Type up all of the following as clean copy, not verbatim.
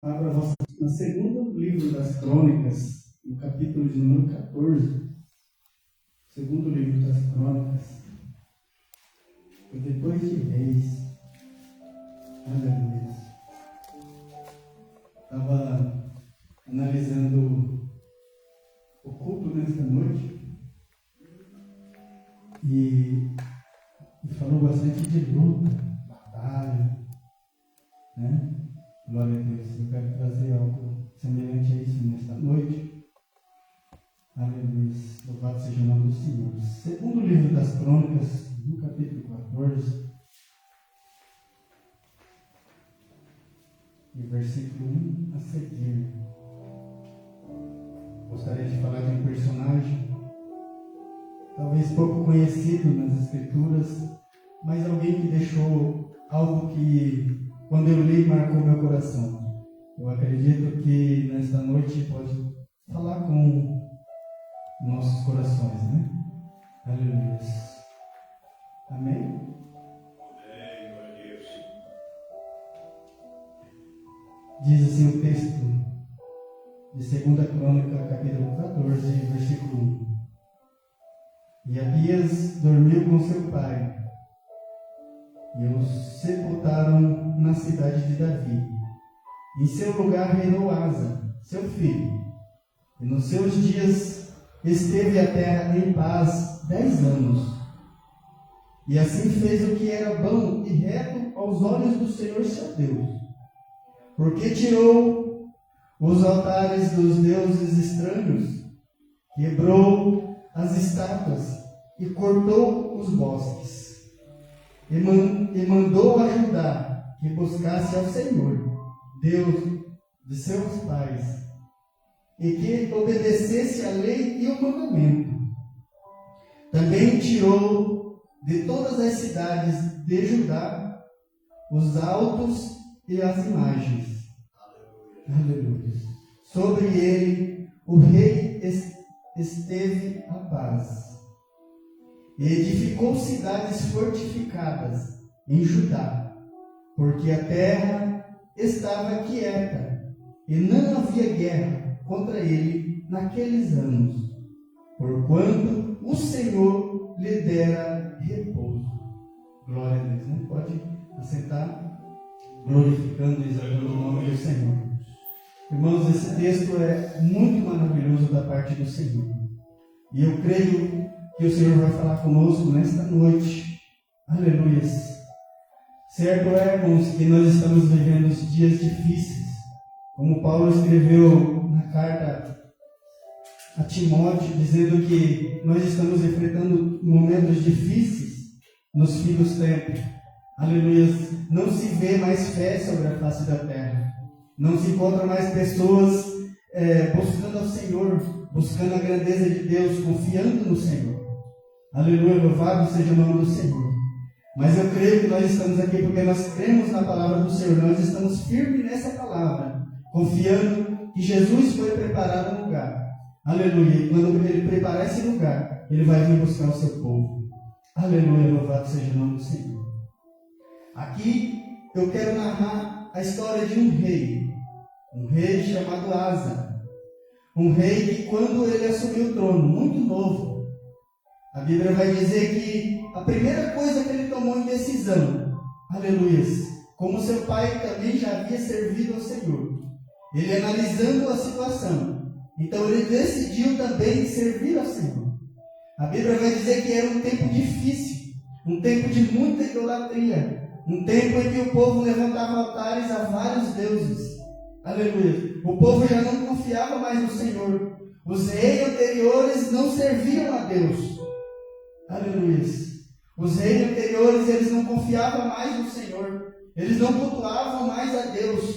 Abra vossa no segundo livro das Crônicas, no capítulo de número 14. Segundo livro das Crônicas. E depois de Reis. Aleluia. Estava analisando o culto nesta noite e falou bastante de luta, batalha, né? Glória a Deus. Eu quero trazer algo semelhante a isso nesta noite. Aleluia. Louvado seja o nome do Senhor. Segundo livro das Crônicas, no capítulo 14, e versículo 1 a seguir. Gostaria de falar de um personagem, talvez pouco conhecido nas Escrituras, mas alguém que deixou algo que, quando eu li, marcou meu coração. Eu acredito que nesta noite pode falar com nossos corações, né? Aleluia. Amém? Amém, glória a Deus. Diz assim o texto de 2 Crônica, capítulo 14, versículo 1. E Abias dormiu com seu pai, e o sepultaram na cidade de Davi. Em seu lugar reinou Asa, seu filho, e nos seus dias esteve a terra em paz 10 anos. E assim fez o que era bom e reto aos olhos do Senhor seu Deus, porque tirou os altares dos deuses estranhos, quebrou as estátuas e cortou os bosques. E mandou a Judá que buscasse ao Senhor, Deus de seus pais, e que obedecesse a lei e o mandamento. Também tirou de todas as cidades de Judá os altos e as imagens. Aleluia. Sobre ele o rei esteve a paz. E edificou cidades fortificadas em Judá, porque a terra estava quieta, e não havia guerra contra ele naqueles anos, porquanto o Senhor lhe dera repouso. Glória a Deus. Não pode assentar, glorificando e exaltando o nome do Senhor. Irmãos, esse texto é muito maravilhoso da parte do Senhor, e eu creio que o Senhor vai falar conosco nesta noite. Aleluia. Certo é, irmãos, que nós estamos vivendo dias difíceis, como Paulo escreveu na carta a Timóteo, dizendo que nós estamos enfrentando momentos difíceis nos fins dos tempos. Aleluia. Não se vê mais fé sobre a face da terra. Não se encontra mais pessoas buscando ao Senhor, buscando a grandeza de Deus, confiando no Senhor. Aleluia, louvado seja o nome do Senhor. Mas eu creio que nós estamos aqui porque nós cremos na palavra do Senhor. Nós estamos firmes nessa palavra, confiando que Jesus foi preparar um lugar. Aleluia. E quando Ele preparar esse lugar, Ele vai vir buscar o seu povo. Aleluia, louvado seja o nome do Senhor. Aqui eu quero narrar a história de um rei chamado Asa. Um rei que, quando ele assumiu o trono, muito novo, a Bíblia vai dizer que a primeira coisa que ele tomou em decisão, aleluia, como seu pai também já havia servido ao Senhor, ele analisando a situação, então ele decidiu também servir ao Senhor. A Bíblia vai dizer que era um tempo difícil, um tempo de muita idolatria, um tempo em que o povo levantava altares a vários deuses, aleluia. O povo já não confiava mais no Senhor, os reis anteriores não serviam a Deus. Aleluia. Os reis anteriores, eles não confiavam mais no Senhor. Eles não cultuavam mais a Deus.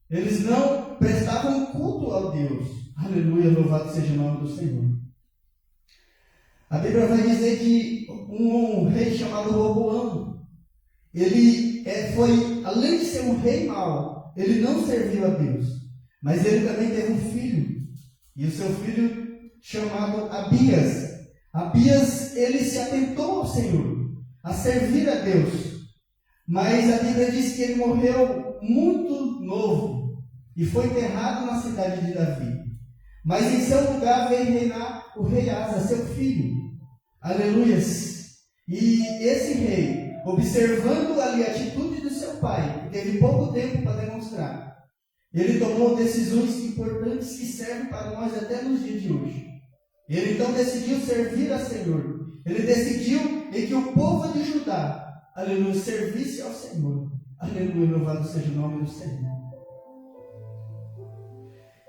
Eles não prestavam culto a Deus. Aleluia, louvado seja o nome do Senhor. A Bíblia vai dizer que um rei chamado Roboão, ele foi, além de ser um rei mau, ele não serviu a Deus. Mas ele também teve um filho. E o seu filho chamado Abias. Abias, ele se atentou ao Senhor, a servir a Deus, mas a Bíblia diz que ele morreu muito novo, e foi enterrado na cidade de Davi. Mas em seu lugar veio reinar o rei Asa, seu filho. Aleluias! E esse rei, observando ali a atitude do seu pai, que teve pouco tempo para demonstrar, ele tomou decisões importantes que servem para nós até nos dias de hoje. Ele então decidiu servir a Senhor. Ele decidiu em que o povo de Judá, aleluia, servisse ao Senhor. Aleluia, louvado seja o nome do Senhor.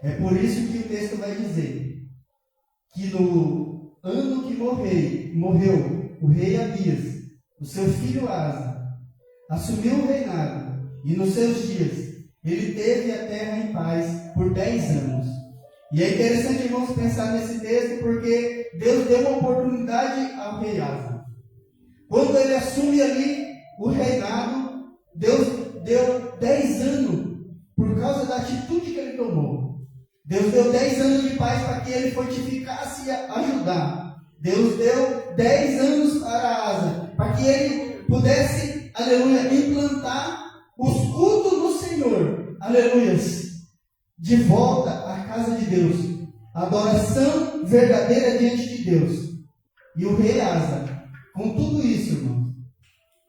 É por isso que o texto vai dizer que no ano que morreu o rei Abias, o seu filho Asa, assumiu o reinado, e nos seus dias ele teve a terra em paz por 10 anos. E é interessante, irmãos, pensar nesse texto, porque Deus deu uma oportunidade ao rei Asa. Quando ele assume ali o reinado, Deus deu 10 anos por causa da atitude que ele tomou. Deus deu 10 anos de paz para que ele fortificasse a Judá. Deus deu 10 anos para Asa, para que ele pudesse, aleluia, implantar os cultos do Senhor, aleluias, de volta à casa de Deus, adoração verdadeira diante de Deus. E o rei Asa, com tudo isso, irmão,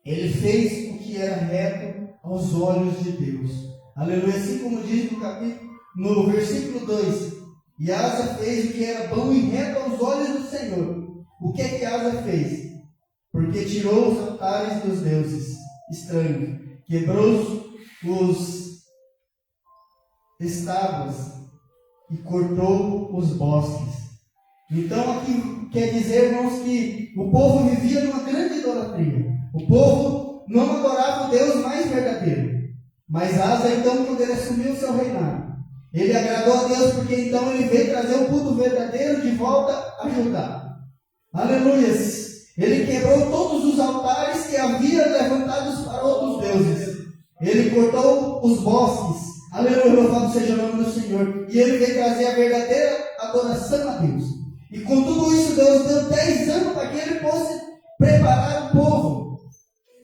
ele fez o que era reto aos olhos de Deus. Aleluia, assim como diz no versículo 2, e Asa fez o que era bom e reto aos olhos do Senhor. O que é que Asa fez? Porque tirou os altares dos deuses estranhos, quebrou os estábulos e cortou os bosques. Então aqui quer dizer, irmãos, que o povo vivia numa grande idolatria. O povo não adorava o Deus mais verdadeiro. Mas Asa, então, quando ele assumiu o seu reinado, ele agradou a Deus, porque então ele veio trazer o culto verdadeiro de volta a Judá. Aleluias! Ele quebrou todos os altares que havia levantados para outros deuses. Ele cortou os bosques. Aleluia, louvado seja o nome do Senhor. E ele veio trazer a verdadeira adoração a Deus. E com tudo isso, Deus deu 10 anos para que ele fosse preparar o povo.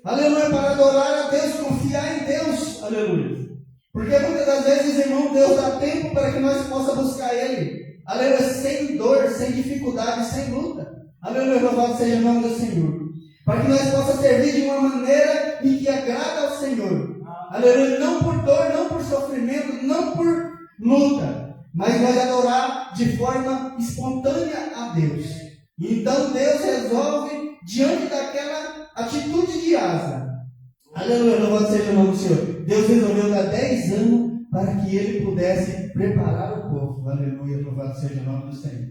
Aleluia, para adorar a Deus, confiar em Deus. Aleluia. Porque muitas das vezes, irmão, Deus dá tempo para que nós possamos buscar Ele. Aleluia, sem dor, sem dificuldade, sem luta. Aleluia, louvado seja o nome do Senhor. Para que nós possamos servir de uma maneira em que agrada ao Senhor. Aleluia, não por dor, não por sofrimento, não por luta, mas nós adorar de forma espontânea a Deus. Então Deus resolve, diante daquela atitude de Asa, aleluia, louvado seja o nome do Senhor, Deus resolveu dar 10 anos para que ele pudesse preparar o povo. Aleluia, louvado seja o nome do Senhor.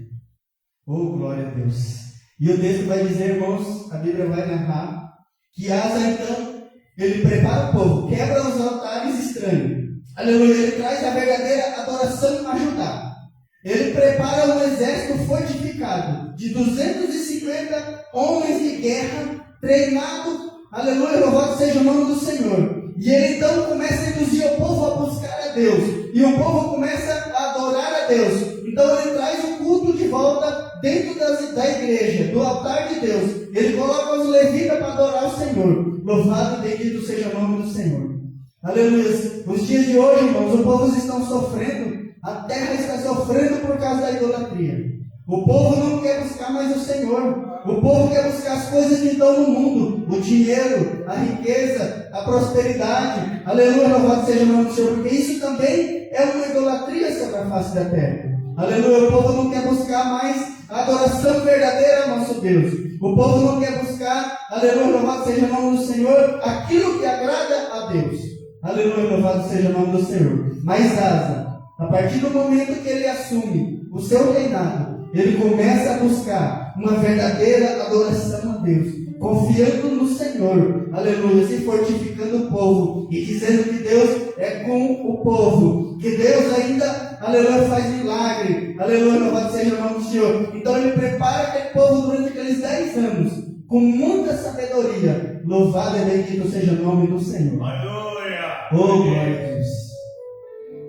Oh, glória a Deus. E o texto vai dizer, irmãos, a Bíblia vai narrar, que Asa então, ele prepara o povo, quebra os altares estranhos. Aleluia, ele traz a verdadeira adoração a Judá. Ele prepara um exército fortificado de 250 homens de guerra, treinado. Aleluia, louvado seja o nome do Senhor. E ele então começa a induzir o povo a buscar a Deus. E o povo começa a adorar a Deus. Então ele traz o culto de volta dentro da igreja, do altar de Deus. Ele coloca os levitas para adorar o Senhor. Louvado e bendito seja o nome do Senhor. Aleluia. Nos dias de hoje, irmãos, os povos estão sofrendo. A terra está sofrendo por causa da idolatria. O povo não quer buscar mais o Senhor. O povo quer buscar as coisas que estão no mundo. O dinheiro, a riqueza, a prosperidade. Aleluia, louvado seja o nome do Senhor. Porque isso também é uma idolatria sobre a face da terra. Aleluia, o povo não quer buscar mais a adoração verdadeira ao nosso Deus. O povo não quer buscar, aleluia, louvado seja o nome do Senhor, aquilo que agrada a Deus. Aleluia, louvado seja o nome do Senhor. Mas Asa, a partir do momento que ele assume o seu reinado, ele começa a buscar uma verdadeira adoração a Deus, confiando no Senhor, aleluia, se fortificando o povo e dizendo que Deus é com o povo, que Deus ainda, aleluia, faz milagre, aleluia, louvado seja o nome do Senhor. Então ele prepara aquele povo durante aqueles 10 anos, com muita sabedoria. Louvado e bendito seja o nome do Senhor. Aleluia! Oh, glória a Deus.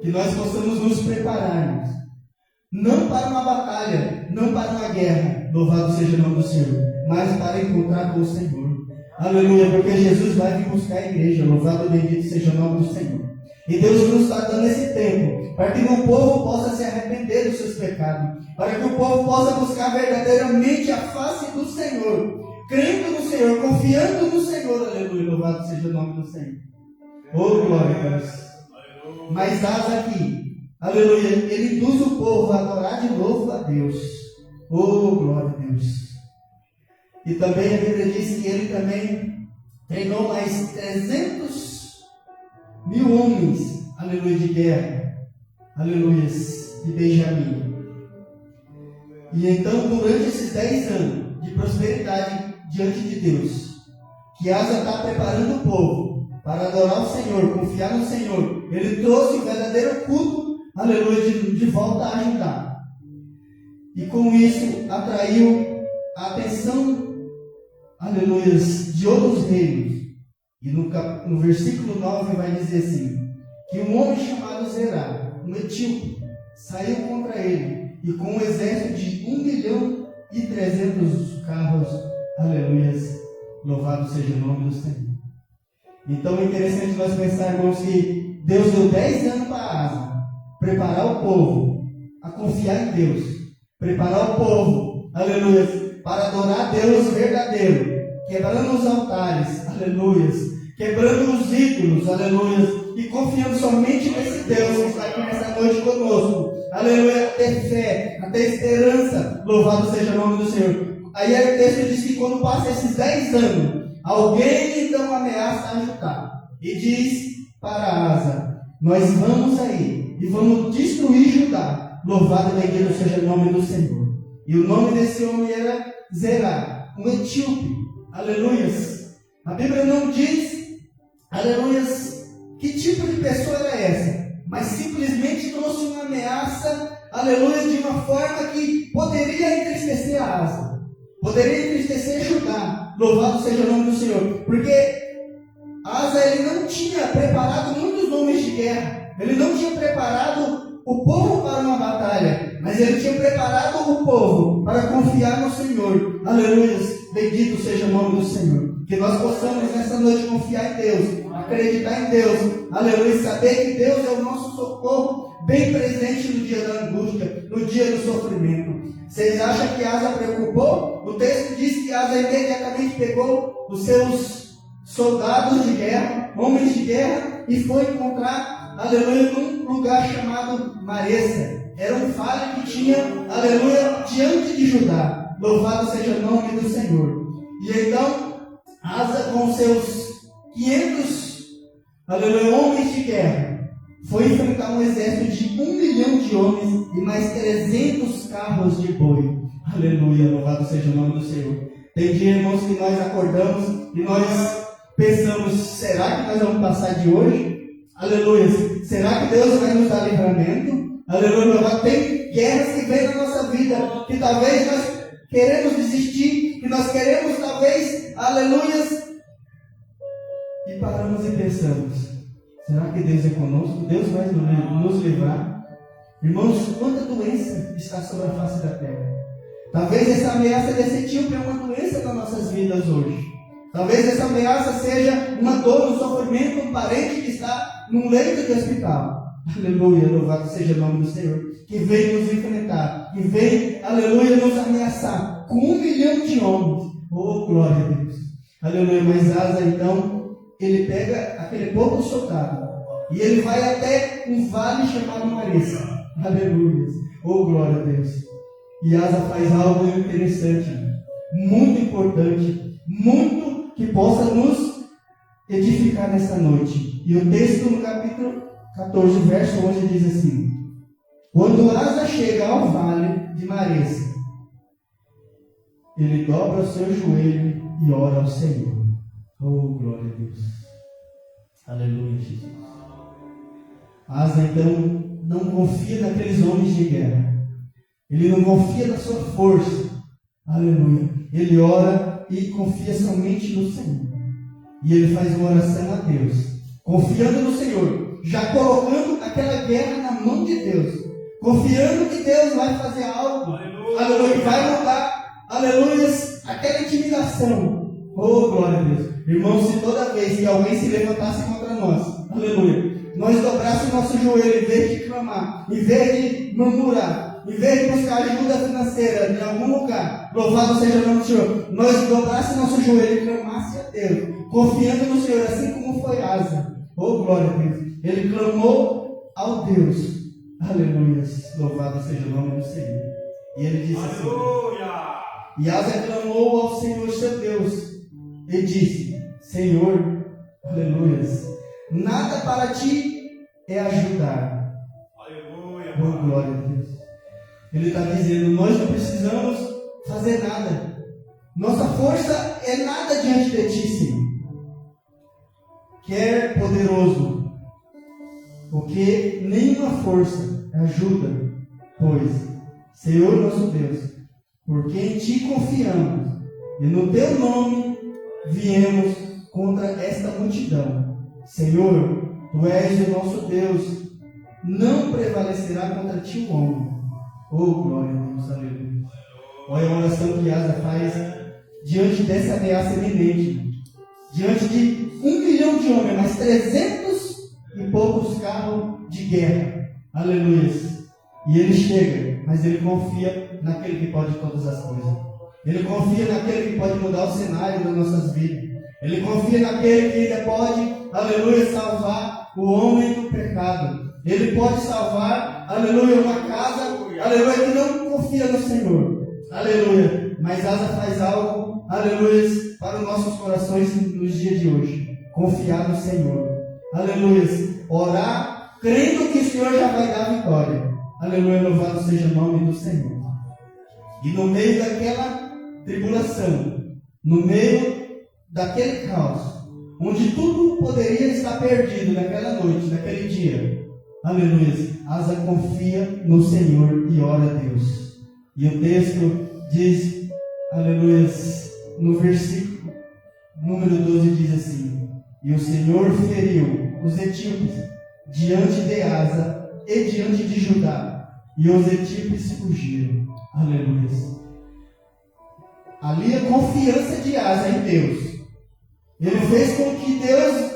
Que nós possamos nos prepararmos, não para uma batalha, não para uma guerra, louvado seja o nome do Senhor, mas para encontrar com o Senhor. Aleluia, porque Jesus vai vir buscar a igreja, louvado e bendito seja o nome do Senhor. E Deus nos está dando esse tempo para que o povo possa se arrepender dos seus pecados, para que o povo possa buscar verdadeiramente a face do Senhor, crendo no Senhor, confiando no Senhor. Aleluia, louvado seja o nome do Senhor. Oh, glória a Deus. Mas Asa aqui, aleluia, ele induz o povo a adorar de novo a Deus. Oh, glória a Deus. E também a Bíblia diz que ele também treinou mais 300.000 homens, aleluia, de guerra, aleluia, de Benjamim. E então, durante esses 10 anos de prosperidade diante de Deus, que Asa está preparando o povo para adorar o Senhor, confiar no Senhor, ele trouxe o verdadeiro culto, aleluia, de volta a Judá. E com isso atraiu a atenção, aleluia, de outros reinos. E no versículo 9 vai dizer assim, que um homem chamado Zerá, um etíope, saiu contra ele, e com um exército de 1.300.000 carros, aleluia, louvado seja o nome do Senhor. Então é interessante nós pensarmos que Deus deu 10 anos para Asa, preparar o povo a confiar em Deus, preparar o povo, aleluia, para adorar a Deus verdadeiro, quebrando os altares, aleluia, quebrando os ídolos, aleluia, e confiando somente nesse Deus que está aqui nessa noite conosco, aleluia, a ter fé, a ter esperança, louvado seja o nome do Senhor. Aí o texto diz que quando passa esses 10 anos, alguém então ameaça ajudar e diz para Asa, nós vamos aí e vamos destruir Judá, louvado e bendito seja o nome do Senhor. E o nome desse homem era Zerá, um etíope, aleluias. A Bíblia não diz, aleluias, que tipo de pessoa era essa, mas simplesmente trouxe uma ameaça, aleluia, de uma forma que poderia entristecer a Asa, poderia entristecer Judá, louvado seja o nome do Senhor, porque Asa ele não tinha preparado muitos homens de guerra, ele não tinha preparado o povo para uma batalha, mas ele tinha preparado o povo para confiar no Senhor, aleluia, bendito seja o nome do Senhor. Que nós possamos nessa noite confiar em Deus, acreditar em Deus, aleluia, saber que Deus é o nosso socorro bem presente no dia da angústia, no dia do sofrimento. Vocês acham que Asa preocupou? O texto diz que Asa imediatamente pegou os seus soldados de guerra, homens de guerra, e foi encontrar, aleluia, num lugar chamado Maressa. Era um vale que tinha, aleluia, diante de Judá. Louvado seja o nome do Senhor. E então, Asa com seus 500, aleluia, homens de guerra, foi enfrentar um exército de 1 milhão de homens e mais 300 carros de boi. Aleluia, louvado seja o nome do Senhor. Tem dia, irmãos, que nós acordamos e nós pensamos, será que nós vamos passar de hoje? Aleluia, será que Deus vai nos dar livramento? Aleluia, tem guerras que vêm na nossa vida, que talvez nós queremos desistir, que nós queremos talvez, aleluia, e paramos e pensamos, será que Deus é conosco? Deus vai nos livrar? Irmãos, quanta doença está sobre a face da terra. Talvez essa ameaça desse etíope é uma doença nas nossas vidas hoje. Talvez essa ameaça seja uma dor, um sofrimento, um parente que está num leito de hospital. Aleluia, louvado seja o nome do Senhor, que veio nos enfrentar, que veio, aleluia, nos ameaçar com 1 milhão de homens. Oh, glória a Deus. Aleluia, mas Asa então, ele pega aquele pouco soldado e ele vai até um vale chamado Maressa. Aleluia, oh, glória a Deus. E Asa faz algo interessante, muito importante, muito que possa nos edificar nessa noite. E o texto no capítulo 14, verso 11 diz assim: quando Asa chega ao vale de Maressa, ele dobra o seu joelho e ora ao Senhor. Oh, glória a Deus. Aleluia, Jesus. Asa então não confia naqueles homens de guerra. Ele não confia na sua força. Aleluia. Ele ora e confia somente no Senhor. E ele faz uma oração a Deus, confiando no Senhor, já colocando aquela guerra na mão de Deus, confiando que Deus vai fazer algo. Aleluia. Vai mudar, aleluia, aquela intimidação. Oh, glória a Deus. Irmãos, se toda vez que alguém se levantasse contra nós, aleluia, nós dobrássemos nosso joelho em vez de clamar, em vez de murmurar, em vez de buscar ajuda financeira em algum lugar, louvado seja o nome do Senhor, nós dobrássemos nosso joelho e clamássemos a Deus, confiando no Senhor, assim como foi Asa. Oh, glória a Deus. Ele clamou ao Deus. Aleluia. Louvado seja o nome do Senhor. E ele disse assim. E Asa clamou ao Senhor seu Deus. E disse: Senhor, aleluia, nada para ti é ajudar. Aleluia. Oh, glória a Deus. Ele está dizendo: nós não precisamos fazer nada. Nossa força é nada diante de ti, Senhor. Quer poderoso, porque nenhuma força ajuda, pois, Senhor nosso Deus, porque em ti confiamos, e no teu nome viemos contra esta multidão. Senhor, tu és o nosso Deus, não prevalecerá contra ti o homem. Oh, glória a Deus, aleluia. Olha a oração que Asa faz diante dessa ameaça iminente, diante de 1 milhão de homens, mas 300 e poucos carros de guerra. Aleluia. E ele chega, mas ele confia naquele que pode todas as coisas. Ele confia naquele que pode mudar o cenário das nossas vidas. Ele confia naquele que ainda pode, aleluia, salvar o homem do pecado. Ele pode salvar, aleluia, uma casa, aleluia, que não confia no Senhor. Aleluia. Mas Asa faz algo, aleluia, para os nossos corações nos dias de hoje. Confiar no Senhor. Aleluia. Orar, crendo que o Senhor já vai dar a vitória. Aleluia, louvado seja o nome do Senhor. E no meio daquela tribulação, no meio daquele caos, onde tudo poderia estar perdido naquela noite, naquele dia, aleluia, Asa confia no Senhor e ora a Deus. E o texto diz, aleluia, no versículo número 12 diz assim: e o Senhor feriu os etíopes diante de Asa e diante de Judá, e os etíopes fugiram. Aleluia. Ali a confiança de Asa em Deus. Ele fez com que Deus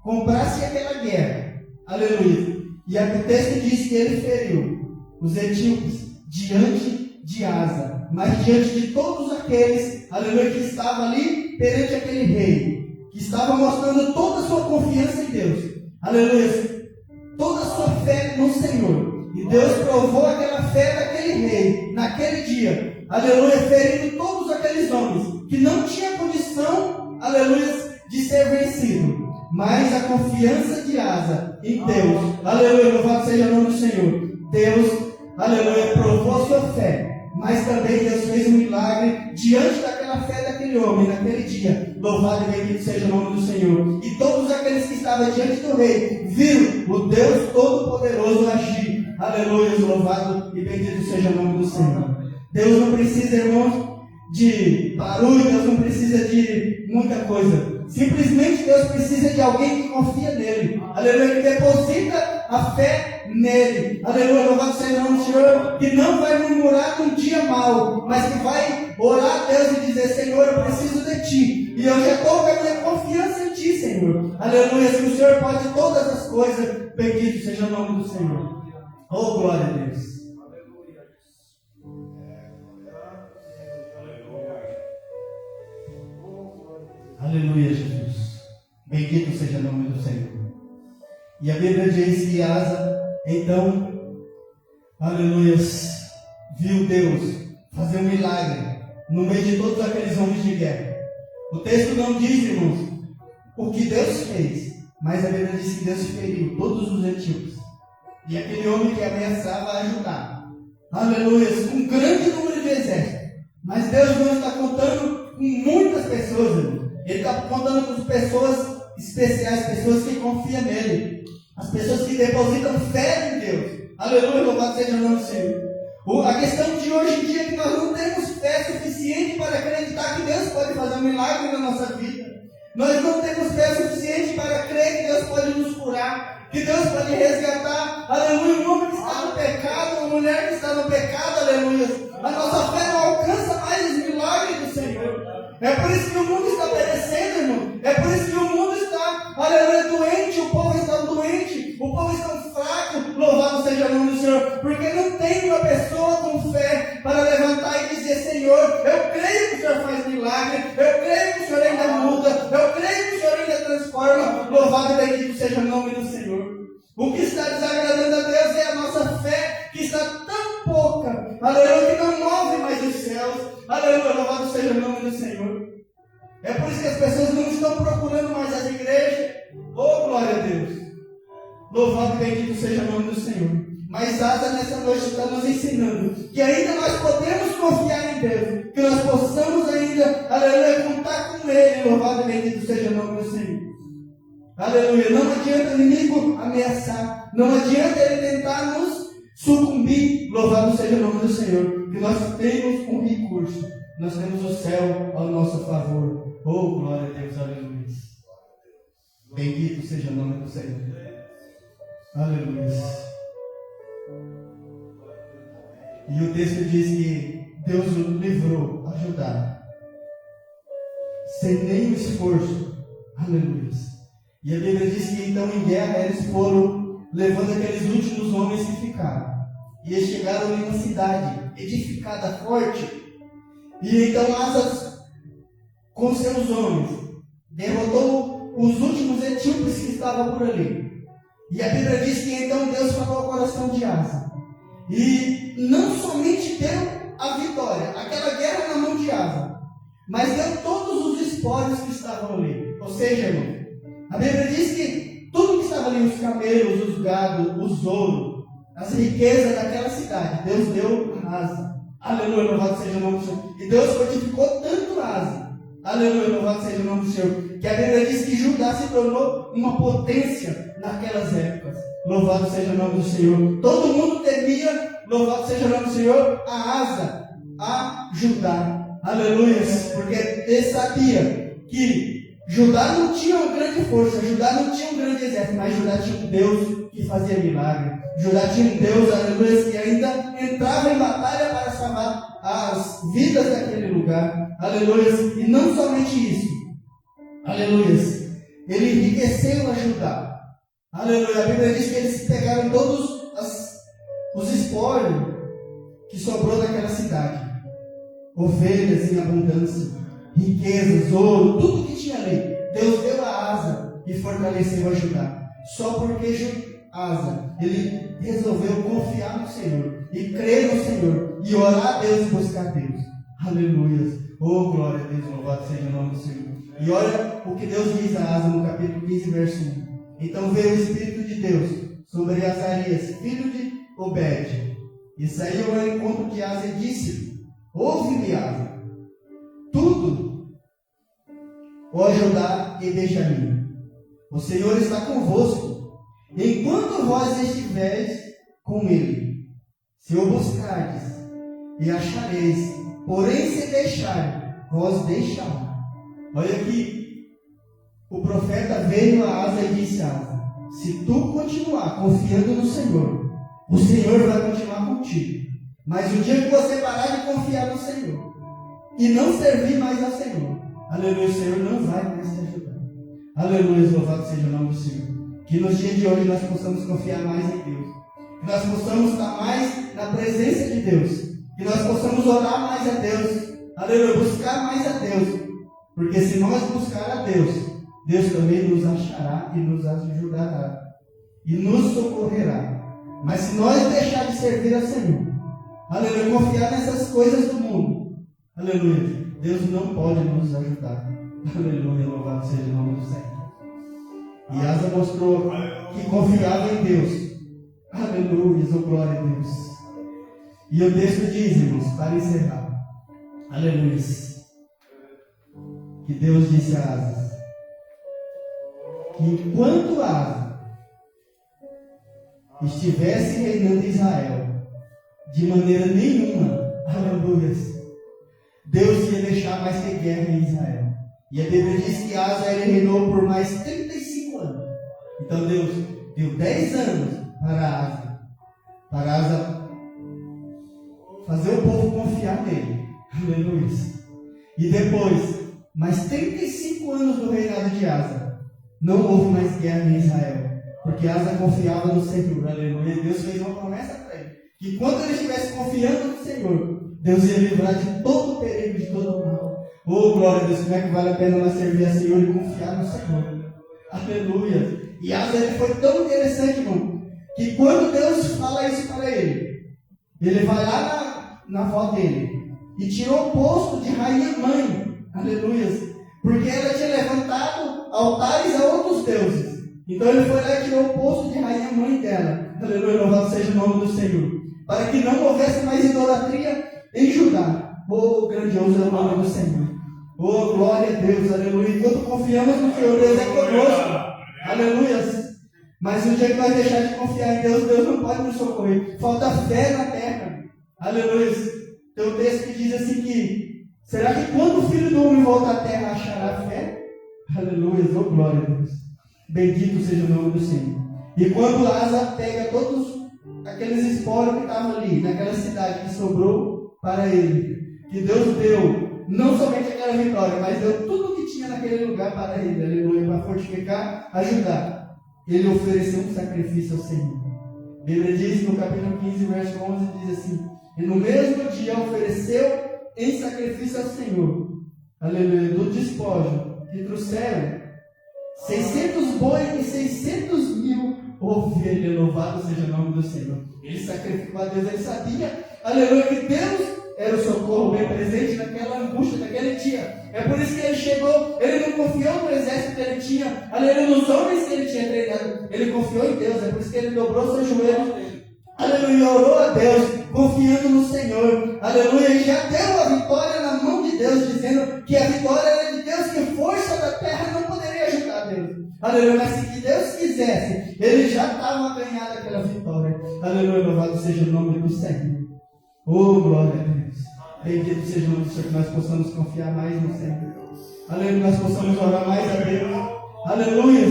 comprasse aquela guerra. Aleluia. E o texto diz que ele feriu os etíopes diante de Asa, mas diante de todos aqueles, aleluia, que estavam ali perante aquele rei, que estava mostrando toda a sua confiança em Deus. Aleluia. Toda a sua fé no Senhor. E Deus provou aquela fé daquele rei, naquele dia. Aleluia, ferindo todos aqueles homens que não tinham condição, aleluia, de ser vencido. Mas a confiança de Asa em Deus, aleluia, louvado seja o nome do Senhor. Deus, aleluia, provou a sua fé. Mas também Deus fez um milagre diante daquela fé daquele homem, naquele dia. Louvado e bendito seja o nome do Senhor. E todos aqueles que estavam diante do rei viram o Deus Todo-Poderoso agir. Aleluia, louvado e bendito seja o nome do Senhor. Deus não precisa, irmãos, de barulho, Deus não precisa de muita coisa. Simplesmente Deus precisa de alguém que confia nele. Aleluia, que deposita a fé nele. Aleluia, louvado seja o nome do Senhor, que não vai murmurar num dia mau, mas que vai orar a Deus e dizer: Senhor, eu preciso de ti. E eu já estou com a minha confiança em ti, Senhor. Aleluia, se o Senhor pode todas as coisas, bendito seja o nome do Senhor. Oh, glória a Deus. Aleluia, Jesus. Bendito seja o nome do Senhor. E a Bíblia diz que Asa, então, aleluia, viu Deus fazer um milagre no meio de todos aqueles homens de guerra. O texto não diz, irmãos, o que Deus fez, mas a Bíblia diz que Deus feriu todos os etíopes. E aquele homem que ameaçava ajudar. Aleluia, com um grande número de exércitos. Mas Deus não está contando com muitas pessoas, irmãos. Ele está contando com pessoas especiais, pessoas que confiam nele. As pessoas que depositam fé em Deus. Aleluia, louvado seja o nome do Senhor. A questão de hoje em dia é que nós não temos fé suficiente para acreditar que Deus pode fazer um milagre na nossa vida. Nós não temos fé suficiente para crer que Deus pode nos curar, que Deus pode resgatar, aleluia, um homem que está no pecado, uma mulher que está no pecado, aleluia. A nossa fé não alcança mais os milagres do Senhor. É por isso que o mundo está perecendo, irmão. É por isso que o mundo está, aleluia, doente, o povo está doente. Senhor, porque não tem uma pessoa com fé para levantar e dizer: Senhor, eu creio que o Senhor faz milagre, eu creio que o Senhor ainda muda, eu creio que o Senhor ainda transforma. Louvado e bendito seja o nome do Senhor. O que está desagradando a Deus é a nossa fé, que está tão pouca, aleluia, que não move mais os céus. Aleluia, louvado seja o nome do Senhor. É por isso que as pessoas não estão procurando mais as igrejas. Oh, glória a Deus. Louvado e bendito seja o nome do Senhor. Mas Asa nessa noite está nos ensinando que ainda nós podemos confiar em Deus, que nós possamos ainda, aleluia, contar com Ele. Louvado e bendito seja o nome do Senhor. Aleluia. Não adianta o inimigo ameaçar, não adianta ele tentar nos sucumbir. Louvado seja o nome do Senhor, que nós temos um recurso, nós temos o céu ao nosso favor. Oh, glória a Deus, aleluia. Bendito seja o nome do Senhor. Aleluia. E o texto diz que Deus o livrou a Judá, sem nenhum esforço. Aleluia. E a Bíblia diz que então em guerra eles foram levando aqueles últimos homens que ficaram. E eles chegaram em uma cidade edificada, forte. E então Asa, com seus homens, derrotou os últimos etíopes que estavam por ali. E a Bíblia diz que então Deus falou ao coração de Asa. E não somente deu a vitória, aquela guerra na mão de Asa, mas deu todos os espólios que estavam ali. Ou seja, irmão, a Bíblia diz que tudo que estava ali, os camelos, os gados, os ouro, as riquezas daquela cidade, Deus deu a Asa. Aleluia, louvado seja o nome do Senhor. E Deus fortificou tanto Asa. Aleluia, louvado seja o nome do Senhor. Que a Bíblia diz que Judá se tornou uma potência naquelas épocas. Louvado seja o nome do Senhor. Todo mundo temia, louvado seja o nome do Senhor, a Asa, a Judá. Aleluia, porque ele sabia que Judá não tinha uma grande força, Judá não tinha um grande exército, mas Judá tinha um Deus que fazia milagre. Judá tinha um Deus, aleluia, que ainda entrava em batalha para salvar as vidas daquele lugar. Aleluia. E não somente isso. Aleluia. Ele enriqueceu a Judá. Aleluia. A Bíblia diz que eles pegaram todos os espólios que sobrou daquela cidade. Ovelhas em abundância, riquezas, ouro, tudo que tinha ali. Deus deu a Asa e fortaleceu a Judá. Só porque Asa, ele resolveu confiar no Senhor e crer no Senhor e orar a Deus e buscar a Deus. Aleluia. Oh, glória a Deus, louvado seja o nome do Senhor. E olha o que Deus diz a Asa no capítulo 15, verso 1. Então veio o Espírito de Deus sobre Azarias, filho de Obed, e saiu ao encontro de Asa e disse: ouve-me, Asa, tudo, ó Judá e Benjamim, o Senhor está convosco, enquanto vós estiveres com ele. Se o buscardes, e achareis, porém se deixar, vós deixará. Olha aqui, o profeta veio a Asa e disse a Asa: se tu continuar confiando no Senhor, o Senhor vai continuar contigo. Mas o dia que você parar de confiar no Senhor e não servir mais ao Senhor, aleluia, o Senhor não vai mais te ajudar. Aleluia, louvado seja o nome do Senhor. Que nos dias de hoje nós possamos confiar mais em Deus, que nós possamos estar mais na presença de Deus, que nós possamos orar mais a Deus, aleluia, buscar mais a Deus, porque se nós buscar a Deus, Deus também nos achará e nos ajudará e nos socorrerá. Mas se nós deixar de servir ao Senhor, aleluia, confiar nessas coisas do mundo, aleluia, Deus não pode nos ajudar. Aleluia, louvado seja o nome do Senhor. E Asa mostrou que confiava em Deus. Aleluia, oh glória a Deus. E o texto diz, irmãos, para encerrar, aleluia, que Deus disse a Asa que enquanto Asa estivesse reinando em Israel, de maneira nenhuma, aleluia, Deus ia deixar mais ter guerra em Israel. E a Bíblia diz que Asa ele reinou por mais 35 anos. Então Deus deu 10 anos para Asa fazer o povo confiar nele. Aleluia. E depois, mais 35 anos do reinado de Asa, não houve mais guerra em Israel. Porque Asa confiava no Senhor, aleluia. Deus fez uma promessa para ele, que quando ele estivesse confiando no Senhor, Deus ia livrar de todo o perigo, de todo o mal. Oh, glória a Deus, como é que vale a pena nós servir a Senhor e confiar no Senhor. Aleluia. E Asa, ele foi tão interessante, irmão, que quando Deus fala isso para ele, ele vai lá na avó dele e tirou o posto de rainha mãe. Aleluia. Porque ela tinha levantado altares a outros deuses. Então ele foi lá e tirou o posto de rainha mãe dela. Aleluia, louvado seja o nome do Senhor. Para que não houvesse mais idolatria em Judá. Oh, grandioso é o nome do Senhor. Oh, glória a Deus, aleluia. Enquanto confiamos no Senhor, Deus é conosco. Aleluia. Mas no dia que nós deixarmos de confiar em Deus, Deus não pode nos socorrer. Falta fé na terra. Aleluia. Tem um texto que diz assim que será que quando o Filho do Homem volta à terra, achará fé? Aleluia, oh glória a Deus. Bendito seja o nome do Senhor. E quando Lázaro pega todos aqueles espólios que estavam ali, naquela cidade que sobrou para ele, que Deus deu, não somente aquela vitória, mas deu tudo o que tinha naquele lugar para ele, aleluia, para fortificar, ajudar. Ele ofereceu um sacrifício ao Senhor. A Bíblia diz no capítulo 15, verso 11, diz assim: e no mesmo dia ofereceu em sacrifício ao Senhor, aleluia, do despojo que trouxeram 600 bois e 600 mil ovelhas. Louvado seja o nome do Senhor. Ele sacrificou a Deus, ele sabia, aleluia, que Deus era o socorro bem presente naquela angústia daquele dia. É por isso que ele chegou, ele não confiou no exército que ele tinha, aleluia, nos homens que ele tinha treinado, ele confiou em Deus. É por isso que ele dobrou seus joelhos, aleluia, orou a Deus, confiando no Senhor, aleluia, e já deu a vitória na mão de Deus, dizendo que a vitória era de Deus, que força da terra não poderia ajudar Deus, aleluia, mas se Deus quisesse, ele já estava ganhando aquela vitória, aleluia, louvado seja o nome do Senhor. Oh, glória a Deus, bendito seja o nome do Senhor, que nós possamos confiar mais no Senhor, aleluia, nós possamos orar mais a Deus, aleluia,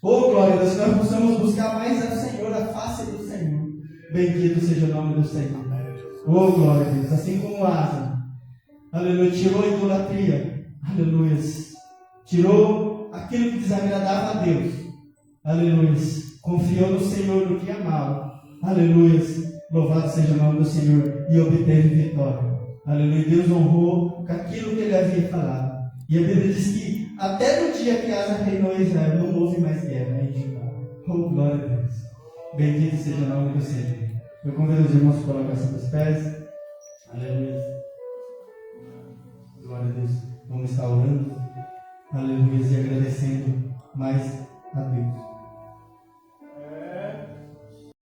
oh, glória a Deus, que nós possamos buscar mais ao Senhor, a face do Senhor. Bendito seja o nome do Senhor. Oh, glória a Deus. Assim como Asa, aleluia, tirou a idolatria, aleluia, tirou aquilo que desagradava a Deus, aleluia, confiou no Senhor, no que amava, aleluia, louvado seja o nome do Senhor, e obteve vitória, aleluia. Deus honrou com aquilo que ele havia falado, e a Bíblia diz que até no dia que Asa reinou em Israel, não houve mais guerra em Judá. Oh, glória a Deus. Bendito seja o nome do Senhor. Eu convido os irmãos para a colocação dos pés. Aleluia. Glória a Deus. Vamos estar orando. Aleluia. E agradecendo mais a Deus.